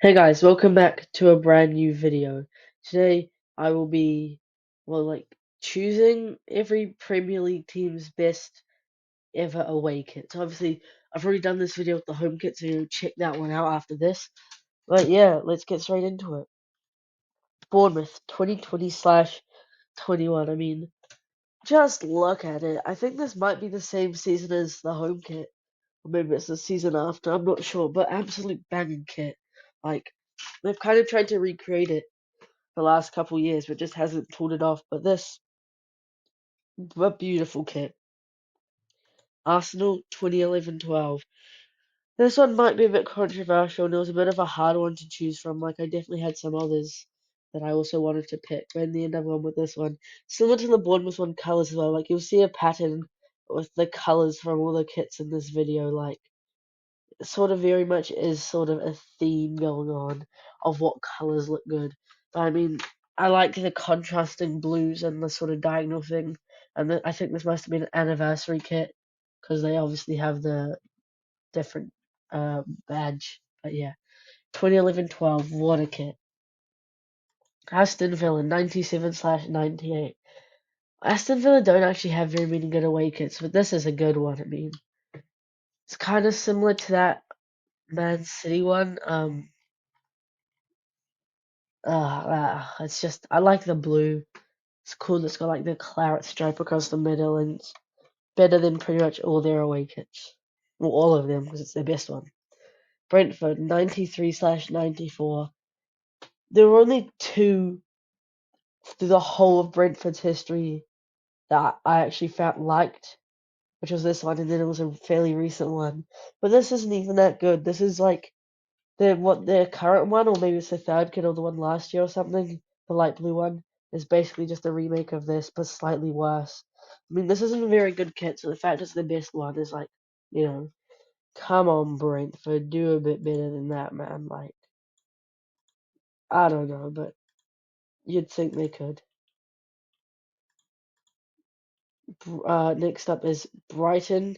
Hey guys, welcome back to a brand new video. Today I will be, choosing every Premier League team's best ever away kit. So obviously I've already done this video with the home kit, so you check that one out after this. But yeah, let's get straight into it. Bournemouth 2020/21. I mean, just look at it. I think this might be the same season as the home kit. Or maybe it's the season after, I'm not sure, but absolute banging kit. Like, they've kind of tried to recreate it the last couple years, but just hasn't pulled it off. But this, a beautiful kit. Arsenal 2011/12. This one might be a bit controversial, and it was a bit of a hard one to choose from. Like, I definitely had some others that I also wanted to pick, but in the end, I've gone with this one. Similar to the Bournemouth one colours as well. Like, you'll see a pattern with the colours from all the kits in this video. Like, sort of very much is sort of a theme going on of what colours look good. But I mean, I like the contrasting blues and the sort of diagonal thing. And I think this must have been an anniversary kit because they obviously have the different badge. But yeah, 2011/12, what a kit. Aston Villa 97/98. Aston Villa don't actually have very many good away kits, but this is a good one. I mean, it's kind of similar to that Man City one. It's just I like the blue. It's cool. It's got like the claret stripe across the middle, and it's better than pretty much all their away kits. Well, all of them because it's their best one. Brentford 93/94. There were only two through the whole of Brentford's history that I actually felt liked, which was this one, and then it was a fairly recent one. But this isn't even that good. This is like their current one, or maybe it's the third kit or the one last year or something. The light blue one is basically just a remake of this, but slightly worse. I mean, this isn't a very good kit, so the fact it's the best one is like, you know, come on, Brentford, do a bit better than that, man. Like, I don't know, but you'd think they could. Next up is Brighton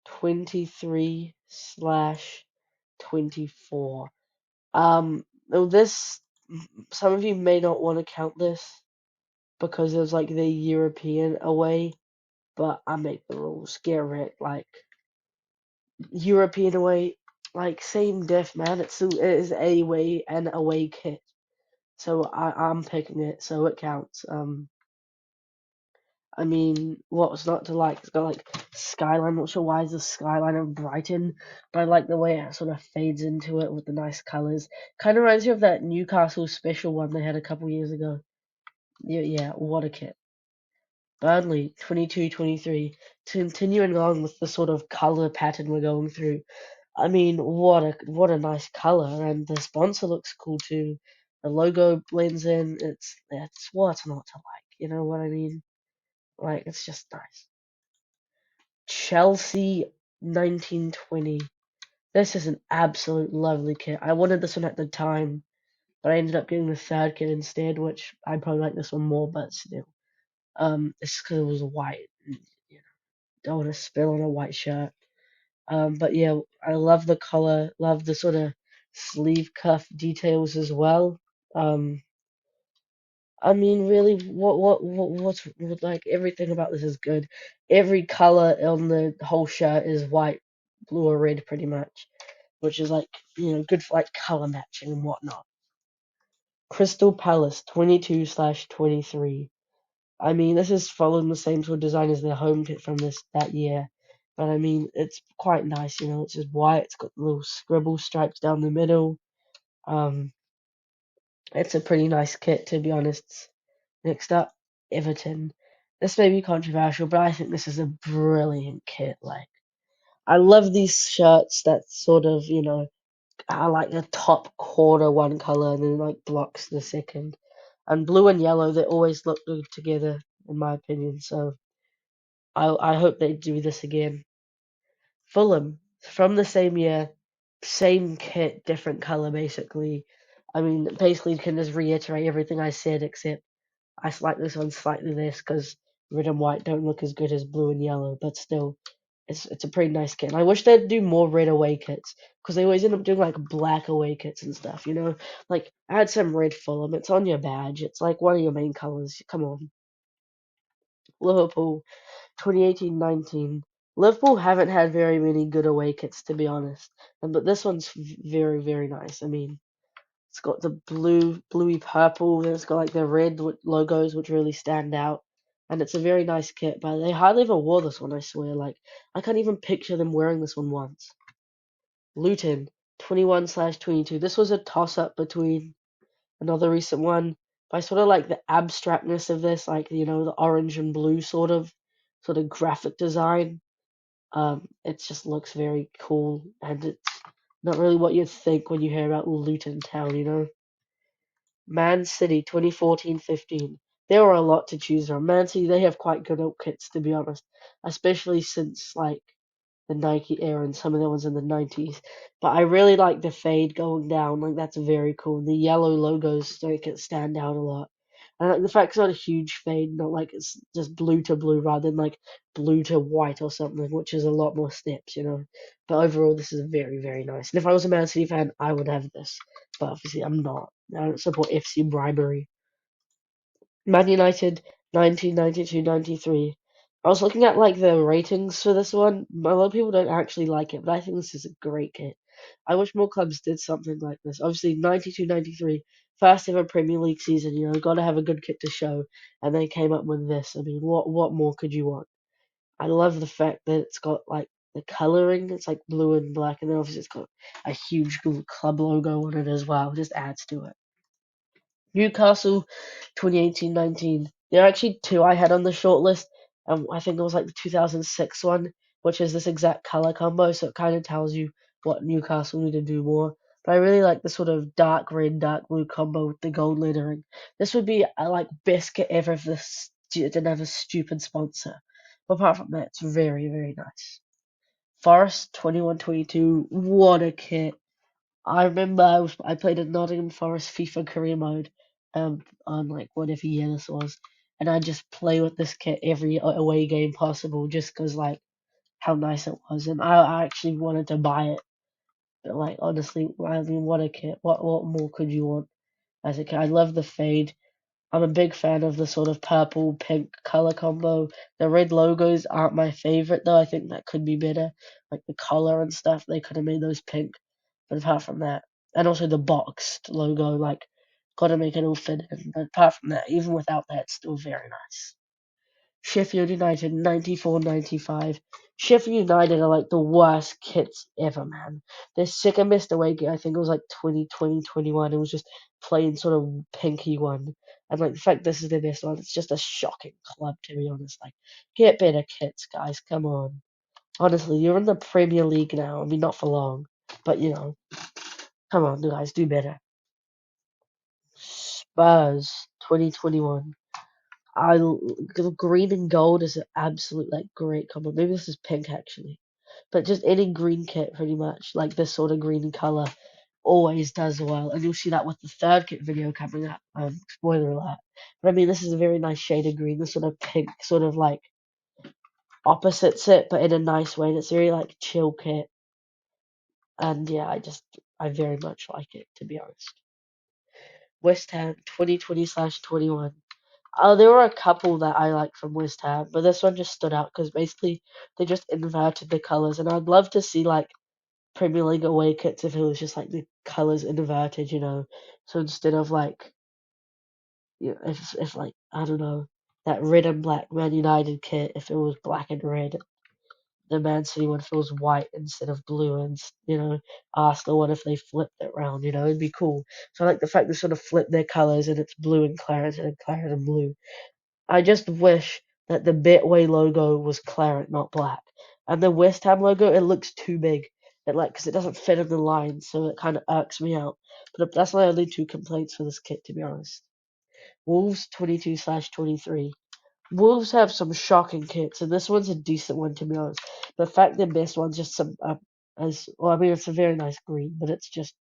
23/24. Now this, some of you may not want to count this because it was like the European away, but I make the rules. Get it, like European away, like same diff, man. It is a away and away kit, so I'm picking it, so it counts. I mean, what's not to like? It's got like skyline. Not sure why it's the skyline of Brighton, but I like the way it sort of fades into it with the nice colours. Kind of reminds me of that Newcastle special one they had a couple years ago. Yeah, what a kit. Burnley 22/23. Continuing on with the sort of color pattern we're going through. I mean, what a nice color, and the sponsor looks cool too. The logo blends in. It's what's not to like. You know what I mean? Like it's just nice. Chelsea 1920. This is an absolute lovely kit. I wanted this one at the time, but I ended up getting the third kit instead, which I probably like this one more, but still. It's because it was white. And, you know, don't want to spill on a white shirt. But yeah, I love the color, love the sort of sleeve cuff details as well. Um, I mean, really, like everything about this is good. Every color on the whole shirt is white, blue, or red, pretty much, which is like good for like color matching and whatnot. Crystal Palace 22/23. I mean, this is following the same sort of design as their home kit from that year, but I mean, it's quite nice. It's just white. It's got little scribble stripes down the middle. Um, it's a pretty nice kit, to be honest. Next up, Everton. This may be controversial, but I think this is a brilliant kit. Like, I love these shirts that sort of, are like the top quarter one color and then like blocks the second. And blue and yellow, they always look good together, in my opinion. So I hope they do this again. Fulham, from the same year, same kit, different color, basically. I mean, basically, you can just reiterate everything I said, except I like this one slightly less because red and white don't look as good as blue and yellow, but still, it's a pretty nice kit. And I wish they'd do more red away kits because they always end up doing like black away kits and stuff. Like add some red Fulham. It's on your badge. It's like one of your main colors. Come on, Liverpool, 2018-19. Liverpool haven't had very many good away kits to be honest, but this one's very very nice. I mean, it's got the bluey purple, then it's got like the red logos which really stand out. And it's a very nice kit, but they hardly ever wore this one, I swear. Like, I can't even picture them wearing this one once. Luton, 21/22. This was a toss up between another recent one. But I sort of like the abstractness of this, like, the orange and blue sort of graphic design. It just looks very cool, and it's not really what you'd think when you hear about Luton Town. Man City 2014-15. There were a lot to choose from. Man City, they have quite good old kits to be honest, especially since like the Nike era and some of the ones in the 90s. But I really like the fade going down. Like that's very cool. The yellow logos make it stand out a lot. I like the fact it's not a huge fade, not like it's just blue to blue rather than like blue to white or something, which is a lot more steps. But overall, this is very, very nice. And if I was a Man City fan, I would have this. But obviously, I'm not. I don't support FC bribery. Man United 1992-93. I was looking at like the ratings for this one. A lot of people don't actually like it, but I think this is a great kit. I wish more clubs did something like this. Obviously 92-93, first ever Premier League season, got to have a good kit to show, and they came up with this. I mean, what more could you want? I love the fact that it's got like the coloring. It's like blue and black, and then obviously it's got a huge club logo on it as well. It just adds to it. Newcastle 2018-19. There are actually two I had on the short list. I think it was like the 2006 one, which is this exact color combo, so it kind of tells you what Newcastle need to do more. But I really like the sort of dark red, dark blue combo with the gold lettering. This would be like best kit ever if this didn't have a stupid sponsor. But apart from that, it's very, very nice. Forest 21-22. What a kit. I remember I played a Nottingham Forest FIFA career mode, on like whatever year this was, and I just play with this kit every away game possible, just 'cause like how nice it was, and I actually wanted to buy it. But like honestly, I mean, what a kit! What more could you want as a kit? I love the fade. I'm a big fan of the sort of purple pink color combo. The red logos aren't my favorite though. I think that could be better. Like the color and stuff, they could have made those pink. But apart from that, and also the boxed logo, like gotta make it all fit in. But apart from that, even without that, it's still very nice. Sheffield United 94-95. Sheffield United are like the worst kits ever, man. Their second best away kit, I think it was like 2020-21. It was just plain sort of pinky one. And like the fact this is their best one, it's just a shocking club to be honest. Like, get better kits, guys. Come on. Honestly, you're in the Premier League now. I mean, not for long, but come on, guys, do better. Spurs 2021. Green and gold is an absolute like great combo. Maybe this is pink actually, but just any green kit pretty much like this sort of green color always does well, and you'll see that with the third kit video coming up. Spoiler alert. But I mean, this is a very nice shade of green. This sort of pink, sort of like opposites it, but in a nice way. And it's very like chill kit, and yeah, I very much like it to be honest. West Ham 2020/21. There were a couple that I liked from West Ham, but this one just stood out because basically they just inverted the colors, and I'd love to see like Premier League away kits if it was just like the colors inverted. So instead of like, if like I don't know, that red and black Man United kit, if it was black and red, the Man City one feels white instead of blue, and Arsenal one if they flipped it round, it'd be cool. So I like the fact they sort of flip their colours and it's blue and claret and claret and blue. I just wish that the Betway logo was claret, not black, and the West Ham logo it looks too big. Because it doesn't fit in the line, so it kind of irks me out. But that's my only two complaints for this kit, to be honest. Wolves 22/23. Wolves have some shocking kits, and this one's a decent one to be honest. The fact the best one's just some as well. I mean, it's a very nice green, but it's just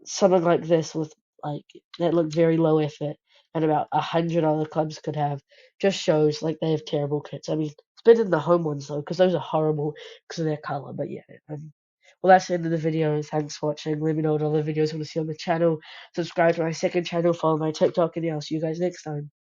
something like this with like that look very low effort, and about 100 other clubs could have. Just shows like they have terrible kits. I mean, better than the home ones though, because those are horrible because of their color. But yeah, well, that's the end of the video. Thanks for watching. Let me know what other videos you want to see on the channel. Subscribe to my second channel, follow my TikTok, and yeah, I'll see you guys next time.